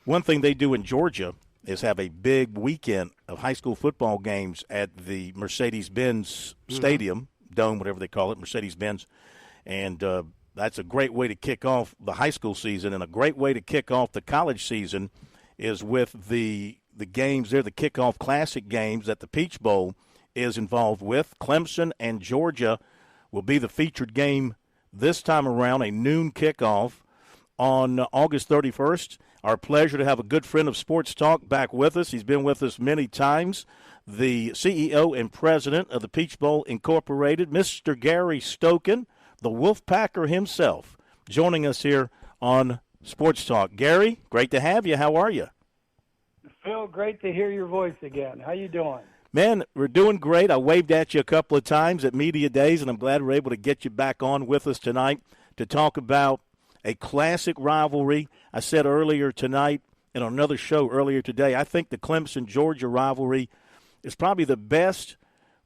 One thing they do in Georgia is have a big weekend of high school football games at the Mercedes-Benz Stadium, Dome, whatever they call it, Mercedes-Benz. And that's a great way to kick off the high school season. And a great way to kick off the college season is with the games there, the kickoff classic games that the Peach Bowl is involved with. Clemson and Georgia will be the featured game this time around, a noon kickoff on August 31st. Our pleasure to have a good friend of Sports Talk back with us. He's been with us many times. The CEO and president of the Peach Bowl Incorporated, Mr. Gary Stokan, the Wolfpacker himself, joining us here on Sports Talk. Gary, great to have you. How are you? Phil, great to hear your voice again. How you doing? Man, we're doing great. I waved at you a couple of times at Media Days, and I'm glad we're able to get you back on with us tonight to talk about a classic rivalry. I said earlier tonight and on another show earlier today, I think the Clemson-Georgia rivalry is probably the best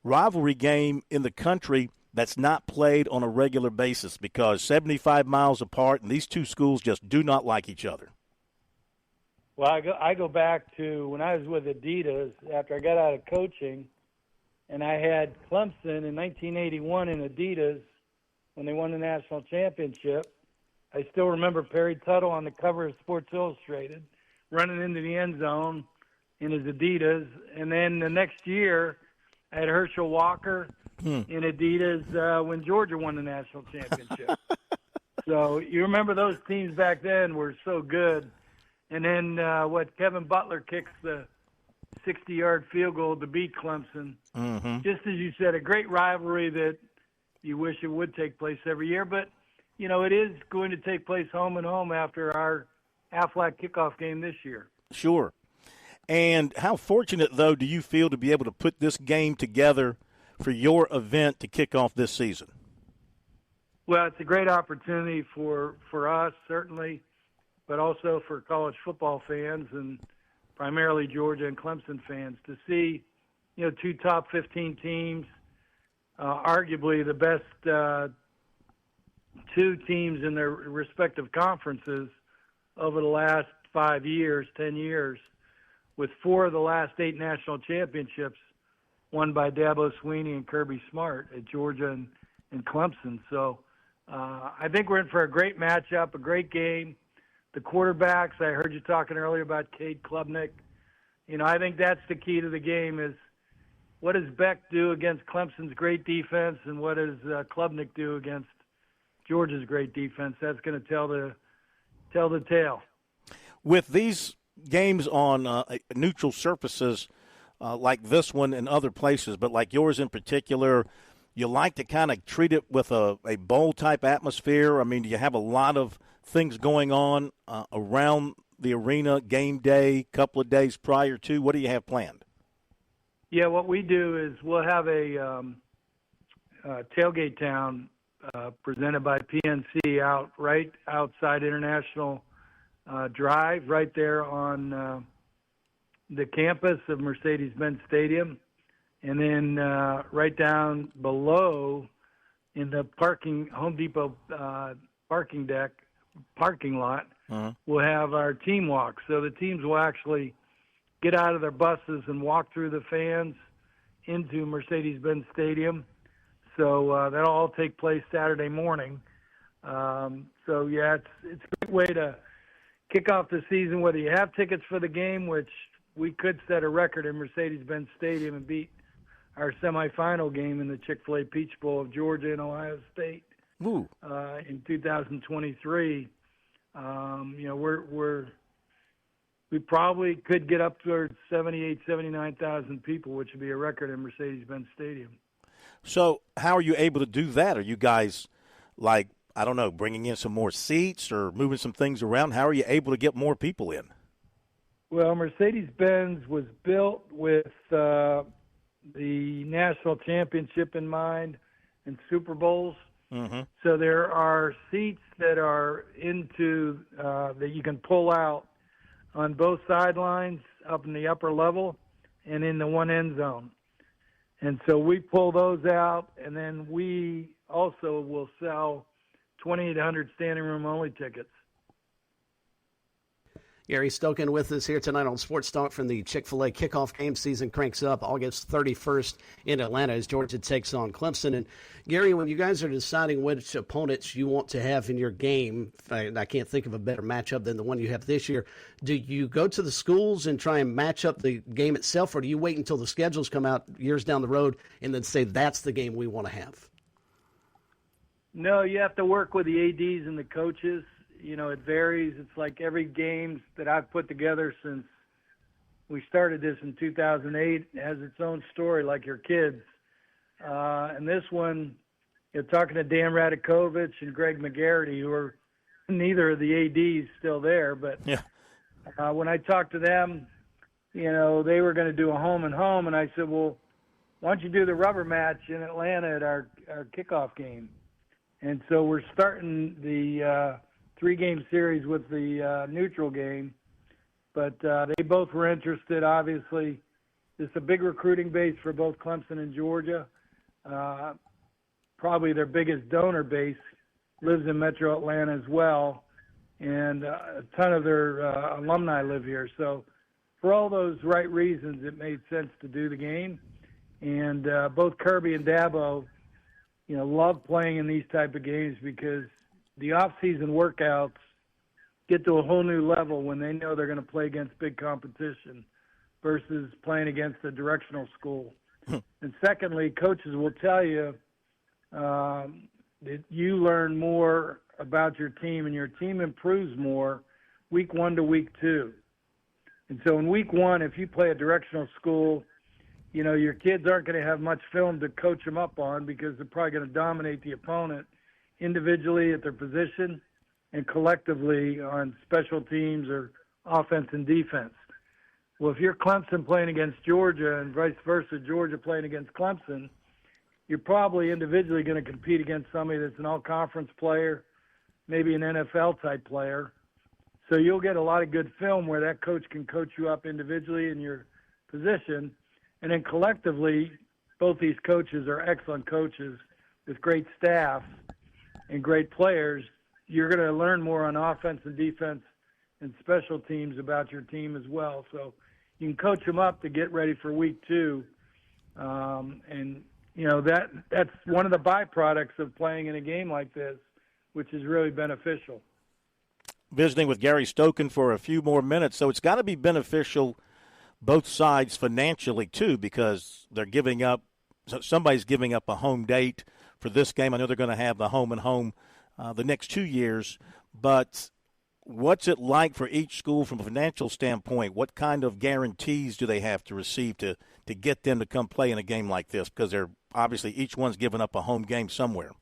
rivalry game in the country that's not played on a regular basis because 75 miles apart, and these two schools just do not like each other. Well, I go back to when I was with Adidas after I got out of coaching, and I had Clemson in 1981 in Adidas when they won the national championship. I still remember Perry Tuttle on the cover of Sports Illustrated running into the end zone in his Adidas. And then the next year, I had Herschel Walker in Adidas when Georgia won the national championship. So you remember those teams back then were so good. And then Kevin Butler kicks the 60-yard field goal to beat Clemson. Mm-hmm. Just as you said, a great rivalry that you wish it would take place every year. But, you know, it is going to take place home and home after our Aflac kickoff game this year. Sure. And how fortunate, though, do you feel to be able to put this game together for your event to kick off this season? Well, it's a great opportunity for us, certainly, but also for college football fans and primarily Georgia and Clemson fans to see, you know, two top 15 teams, arguably the best two teams in their respective conferences over the last 5 years, 10 years, with 4 of the last 8 national championships won by Dabo Swinney and Kirby Smart at Georgia and Clemson. So I think we're in for a great matchup, a great game. The quarterbacks, I heard you talking earlier about Cade Klubnik. You know, I think that's the key to the game is what does Beck do against Clemson's great defense and what does Klubnik do against Georgia's great defense? That's going to tell the tale. With these games on neutral surfaces like this one and other places, but like yours in particular, you like to kind of treat it with a bowl-type atmosphere? I mean, do you have a lot of things going on around the arena, game day, couple of days prior to? What do you have planned? Yeah, what we do is we'll have a tailgate town presented by PNC right outside International Drive, right there on the campus of Mercedes-Benz Stadium. And then right down below in the Home Depot parking lot, we'll have our team walk. So the teams will actually get out of their buses and walk through the fans into Mercedes-Benz Stadium. So that'll all take place Saturday morning. So, yeah, it's a great way to kick off the season, whether you have tickets for the game, which we could set a record in Mercedes-Benz Stadium and beat our semifinal game in the Chick-fil-A Peach Bowl of Georgia and Ohio State in 2023. You know, we probably could get up to 79,000 people, which would be a record in Mercedes-Benz Stadium. So how are you able to do that? Are you guys, like, I don't know, bringing in some more seats or moving some things around? How are you able to get more people in? Well, Mercedes-Benz was built with the national championship in mind and Super Bowls. Mm-hmm. So there are seats that are that you can pull out on both sidelines up in the upper level and in the one end zone. And so we pull those out, and then we also will sell 2,800 standing room only tickets. Gary Stokan with us here tonight on Sports Talk from the Chick-fil-A kickoff game. Season cranks up August 31st in Atlanta as Georgia takes on Clemson. And, Gary, when you guys are deciding which opponents you want to have in your game, I can't think of a better matchup than the one you have this year, do you go to the schools and try and match up the game itself, or do you wait until the schedules come out years down the road and then say that's the game we want to have? No, you have to work with the ADs and the coaches. It varies. It's like every game that I've put together since we started this in 2008 has its own story, like your kids. And this one, you're talking to Dan Radakovich and Greg McGarity, who are neither of the ADs still there. But yeah. When I talked to them, they were going to do a home and home. And I said, well, why don't you do the rubber match in Atlanta at our kickoff game? And so we're starting the three-game series with the neutral game, but they both were interested, obviously. It's a big recruiting base for both Clemson and Georgia. Probably their biggest donor base lives in Metro Atlanta as well, and a ton of their alumni live here. So for all those right reasons, it made sense to do the game. And both Kirby and Dabo, love playing in these type of games because the off-season workouts get to a whole new level when they know they're going to play against big competition versus playing against a directional school. And secondly, coaches will tell you that you learn more about your team and your team improves more week 1 to week 2. And so in week 1, if you play a directional school, your kids aren't going to have much film to coach them up on because they're probably going to dominate the opponent individually at their position and collectively on special teams or offense and defense. Well, if you're Clemson playing against Georgia and vice versa, Georgia playing against Clemson, you're probably individually going to compete against somebody that's an all-conference player, maybe an NFL-type player. So you'll get a lot of good film where that coach can coach you up individually in your position. And then collectively, both these coaches are excellent coaches with great staff and great players. You're going to learn more on offense and defense and special teams about your team as well. So you can coach them up to get ready for week 2. That's one of the byproducts of playing in a game like this, which is really beneficial. Visiting with Gary Stokan for a few more minutes. So it's got to be beneficial both sides financially too, because they're giving up. Somebody's giving up a home date for this game. I know they're going to have the home and home the next 2 years, but what's it like for each school from a financial standpoint? What kind of guarantees do they have to receive to get them to come play in a game like this? Because they're obviously each one's giving up a home game somewhere.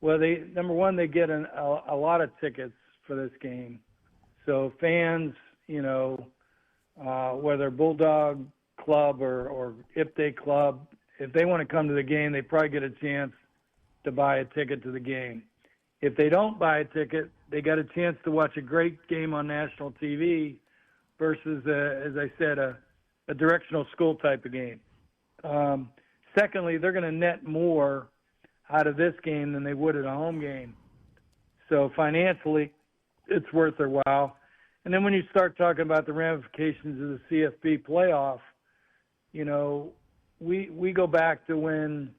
Well, number one, they get a lot of tickets for this game. So fans, whether Bulldog Club or IPTE Club, if they want to come to the game, they probably get a chance to buy a ticket to the game. If they don't buy a ticket, they got a chance to watch a great game on national TV versus, as I said, a directional school type of game. Secondly, they're going to net more out of this game than they would at a home game. So financially, it's worth their while. And then when you start talking about the ramifications of the CFB playoff, we go back to when,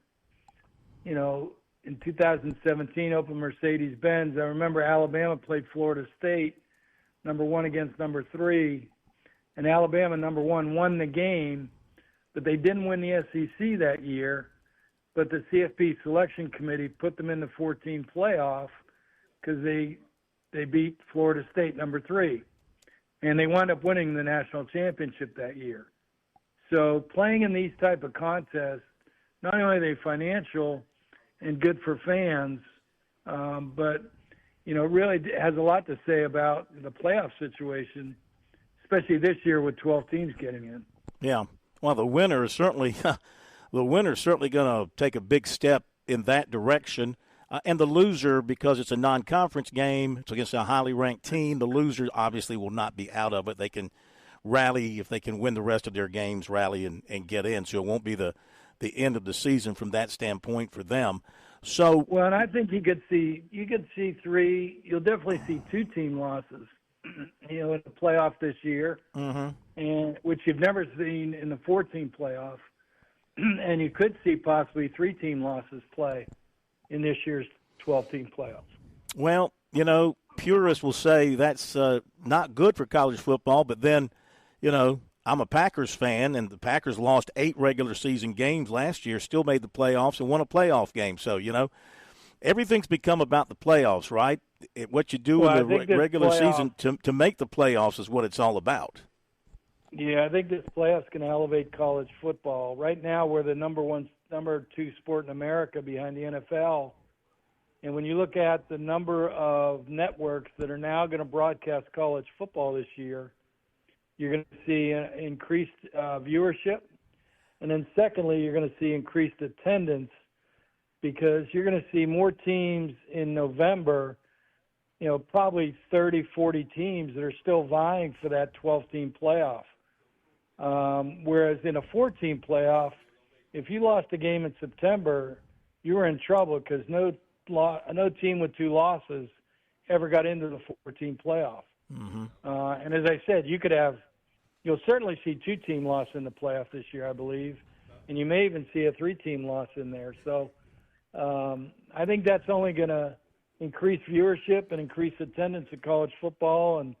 in 2017, Open Mercedes-Benz, I remember Alabama played Florida State, number 1 against number 3, and Alabama, number 1, won the game, but they didn't win the SEC that year, but the CFB selection committee put them in the 14 playoff because they beat Florida State, number 3, and they wound up winning the national championship that year. So playing in these type of contests, not only are they financial and good for fans, but, it really has a lot to say about the playoff situation, especially this year with 12 teams getting in. Yeah. Well, the winner is certainly going to take a big step in that direction. And the loser, because it's a non-conference game, it's against a highly ranked team, the loser obviously will not be out of it. They can rally if they can win the rest of their games, rally and get in. So it won't be the end of the season from that standpoint for them. So well, and I think you could see 3. You'll definitely see 2 team losses. in the playoff this year, and which you've never seen in the 4-team playoff, and you could see possibly 3-team losses play in this year's 12-team playoffs. Well, purists will say that's not good for college football, but then, I'm a Packers fan, and the Packers lost 8 regular season games last year, still made the playoffs, and won a playoff game. So, everything's become about the playoffs, right? What you do in the regular season to make the playoffs is what it's all about. Yeah, I think this playoff's going to elevate college football. Right now, we're the number 2 sport in America behind the NFL. And when you look at the number of networks that are now going to broadcast college football this year, you're going to see increased viewership. And then secondly, you're going to see increased attendance because you're going to see more teams in November, probably 30, 40 teams that are still vying for that 12-team playoff. Whereas in a 4-team playoff, if you lost a game in September, you were in trouble because no team with 2 losses ever got into the 4-team playoff. And as I said, you'll certainly see 2-team loss in the playoff this year, I believe, and you may even see a 3-team loss in there. So I think that's only going to increase viewership and increase attendance at college football and,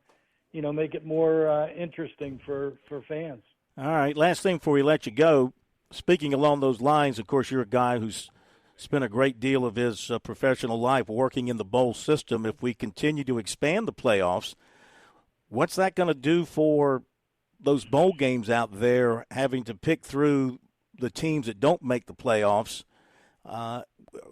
make it more interesting for fans. All right, last thing before we let you go. Speaking along those lines, of course, you're a guy who's spent a great deal of his professional life working in the bowl system. If we continue to expand the playoffs, what's that going to do for those bowl games out there, having to pick through the teams that don't make the playoffs?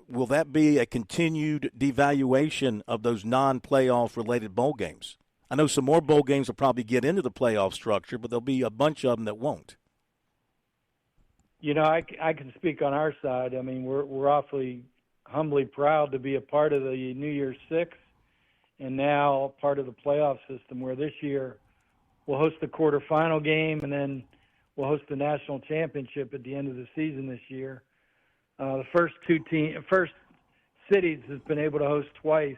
Will that be a continued devaluation of those non-playoff related bowl games? I know some more bowl games will probably get into the playoff structure, but there'll be a bunch of them that won't. I can speak on our side. I mean, we're awfully humbly proud to be a part of the New Year's Six and now part of the playoff system where this year we'll host the quarterfinal game and then we'll host the national championship at the end of the season this year. The first cities has been able to host twice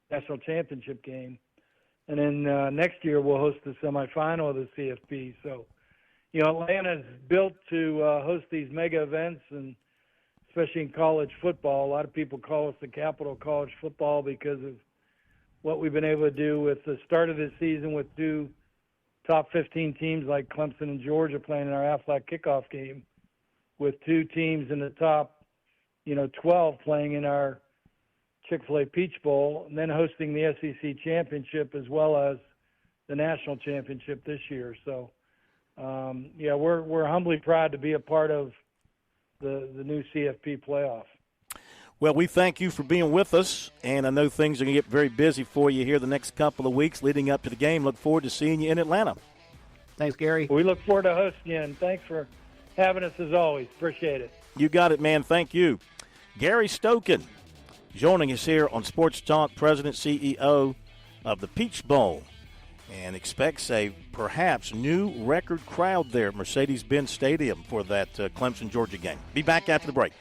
national championship game. And then next year we'll host the semifinal of the CFP. So, Atlanta's built to host these mega events, and especially in college football. A lot of people call us the capital of college football because of what we've been able to do with the start of this season with 2 top 15 teams like Clemson and Georgia playing in our Aflac kickoff game, with 2 teams in the top, 12 playing in our Chick-fil-A Peach Bowl, and then hosting the SEC championship as well as the national championship this year. So, we're humbly proud to be a part of the new CFP playoff. Well, we thank you for being with us, and I know things are going to get very busy for you here the next couple of weeks leading up to the game. Look forward to seeing you in Atlanta. Thanks, Gary. We look forward to hosting you, and thanks for having us as always. Appreciate it. You got it, man. Thank you. Gary Stokan joining us here on Sports Talk, President, CEO of the Peach Bowl, and expects a perhaps new record crowd there at Mercedes-Benz Stadium for that Clemson-Georgia game. Be back after the break.